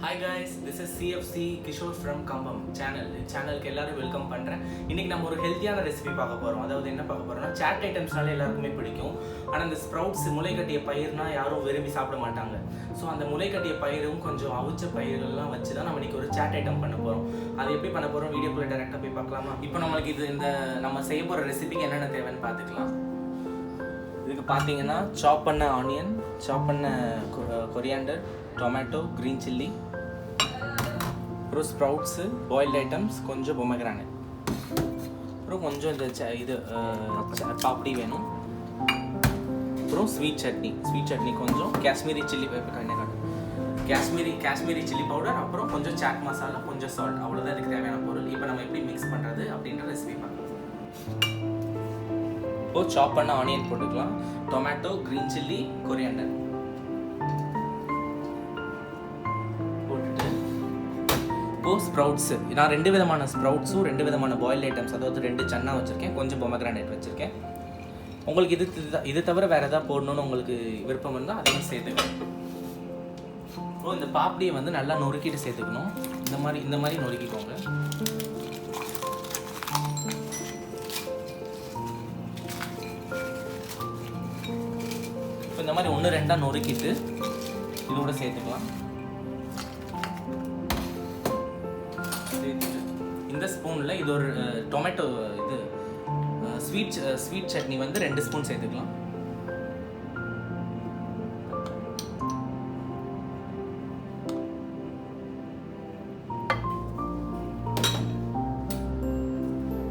Hi guys, this is CFC Kishore from Kambam சேனலுக்கு எல்லாரும் welcome பண்ணுறேன். இன்றைக்கி நம்ம ஒரு ஹெல்த்தியான ரெசிபி பார்க்க போகிறோம். அதாவது என்ன பார்க்க போகிறோம்னா, சாட் ஐட்டம்ஸ்னால எல்லாருக்குமே பிடிக்கும். ஆனால் இந்த ஸ்ப்ரவுட்ஸ் முளைக்கட்டிய பயிர்னா யாரும் விரும்பி சாப்பிட மாட்டாங்க. ஸோ அந்த முளைக்கட்டிய பயிரும் கொஞ்சம் அவிச்ச பயிர்கள்லாம் வச்சு தான் நம்ம இன்றைக்கி ஒரு சாட் ஐட்டம் பண்ண போகிறோம். அது எப்படி பண்ண போகிறோம் வீடியோக்குள்ளே டேரெக்டாக போய் பார்க்கலாமா? இப்போ நம்மளுக்கு இந்த நம்ம செய்ய போகிற ரெசிபிக்கு என்னென்ன தேவைன்னு பார்த்துக்கலாம். இதுக்கு பார்த்தீங்கன்னா சாப் பண்ண ஆனியன், சாப் பண்ண கொரியாண்டர், டொமேட்டோ, க்ரீன் சில்லி, அப்புறம் ஸ்ப்ரவுட்ஸு, பாயில்டு ஐட்டம்ஸ், கொஞ்சம் பொமக்ரானட், அப்புறம் கொஞ்சம் இந்த இது பாப்படி வேணும், அப்புறம் ஸ்வீட் சட்னி கொஞ்சம், Kashmiri chilli Kashmiri chilli powder, அப்புறம் கொஞ்சம் சாட் மசாலா, கொஞ்சம் சால்ட். அவ்வளோதான் இதுக்கு தேவையான பொருள். இப்போ நம்ம எப்படி மிக்ஸ் பண்ணுறது அப்படின்ற ரெசிபி பார்க்கலாம். இப்போது சாப் பண்ண ஆனியன் போட்டுக்கலாம், டொமேட்டோ, க்ரீன் சில்லி, கொரியாண்டர் போட்டுட்டு, இப்போது ஸ்ப்ரவுட்ஸு நான் 2 விதமான ஸ்ப்ரவுட்ஸும் 2 விதமான பாயில் ஐட்டம்ஸ், அதாவது 2 சன்னா வச்சுருக்கேன், கொஞ்சம் பொமக்ரானேட் வச்சுருக்கேன். உங்களுக்கு இது தவிர வேறு எதாவது போடணுன்னு உங்களுக்கு விருப்பம் இருந்தால் அதையும் சேர்த்துக்கணும். இப்போது இந்த பாப்படியை வந்து நல்லா நொறுக்கிட்டு சேர்த்துக்கணும். இந்த மாதிரி நொறுக்கிக்கோங்க. இந்த மாதிரி 1-2 நொறுக்கிட்டு இதோட சேர்த்துக்கலாம். இந்த ஸ்பூனில் இது ஒரு டொமேட்டோ இது ஸ்வீட் சட்னி வந்து 2 ஸ்பூன் சேர்த்துக்கலாம்.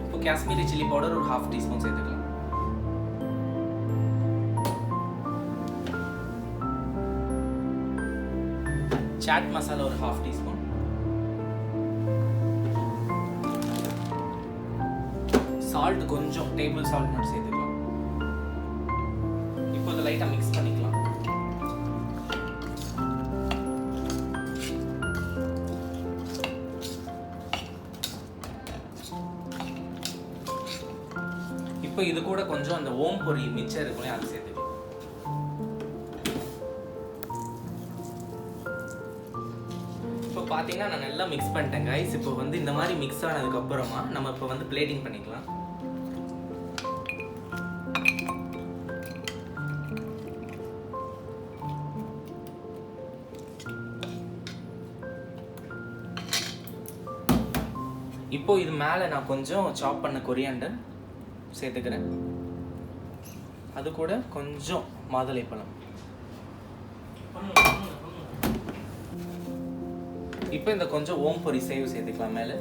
இப்போ காஷ்மீரி சில்லி பவுடர் ஒரு 1/2 டீஸ்பூன் சேர்த்துக்கலாம். சாட் மசாலா ஒரு 1/2 டீஸ்பூன், சால்ட் கொஞ்சம், டேபிள் சால்ட் மட்டும் சேர்த்துக்கலாம். இப்போ இதை லைட்டாக மிக்ஸ் பண்ணிக்கலாம். இப்போ இது கூட கொஞ்சம் அந்த ஓம் பொரி மிச்சம் இருக்குல்லையே அது சேர்த்துக்கலாம். பார்த்தீங்கன்னா நான் நல்லா மிக்ஸ் பண்ணிட்டேன் கைஸ். இப்போ வந்து இந்த மாதிரி மிக்ஸ் ஆனதுக்கப்புறமா நம்ம இப்போ வந்து பிளேட்டிங் பண்ணிக்கலாம். இப்போ இது மேலே நான் கொஞ்சம் சாப் பண்ண கொரியாண்டர் சேர்த்துக்கிறேன். அது கூட கொஞ்சம் மாதுளைப்பழம். இப்போ இந்த கொஞ்சம் ஓம் பொரி சேவ் சேர்த்துக்கலாம் மேலே.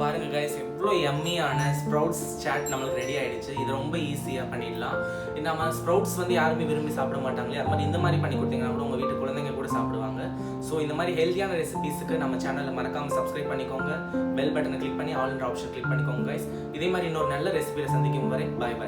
பாருங்க கைஸ், எவ்வளோ யம்மியான ஸ்ப்ரவுட்ஸ் சாட் நம்மளுக்கு ரெடி ஆயிடுச்சு. இது ரொம்ப ஈஸியாக பண்ணிடலாம். நம்ம ஸ்ப்ரவுட்ஸ் வந்து யாருமே விரும்பி சாப்பிட மாட்டாங்களே, அது மாதிரி இந்த மாதிரி பண்ணி கொடுத்தீங்கன்னா கூட உங்கள் வீட்டு குழந்தைங்க கூட சாப்பிடுவாங்க. ஸோ இந்த மாதிரி ஹெல்த்தியான ரெசிபீஸுக்கு நம்ம சேனலை மறக்காமல் சப்ஸ்கிரைப் பண்ணிக்கோங்க. பெல் பட்டனை கிளிக் பண்ணி ஆல் என்ற ஆப்ஷன் கிளிக் பண்ணிக்கோங்க கைஸ். இதே மாதிரி இன்னொரு நல்ல ரெசிபியில் சந்திக்கும் வரை பாய்.